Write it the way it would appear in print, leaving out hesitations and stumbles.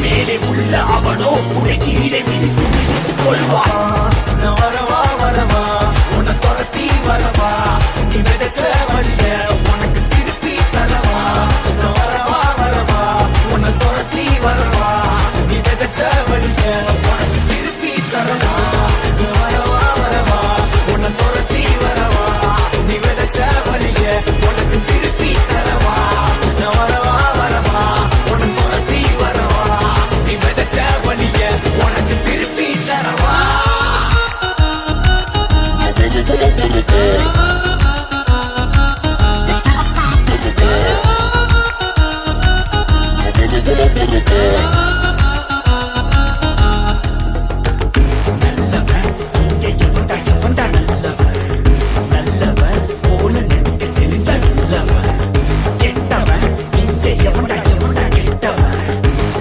மேலே உள்ள அவனோ உன்னை கீழே மிதித்து கொள்வான். வரவா வரவா உன்னை துரத்தி வரவா, நீ விதைச்ச வழிய உனக்கு திருப்பி தரவா. வரவா வரவா உன்னை துரத்தி வரவா, நீ விதைச்ச வழிய உனக்கு திருப்பி தரவா. வரவா வரவா உன்னை துரத்தி வரவா, நீ விதைச்ச வழிய உனக்கு திருப்பி தரவா. வரவா வரவா உன்னை துரத்தி வரவா, நீ விதைச்ச வழிய உனக்கு திருப்பி தரவா. Yeah.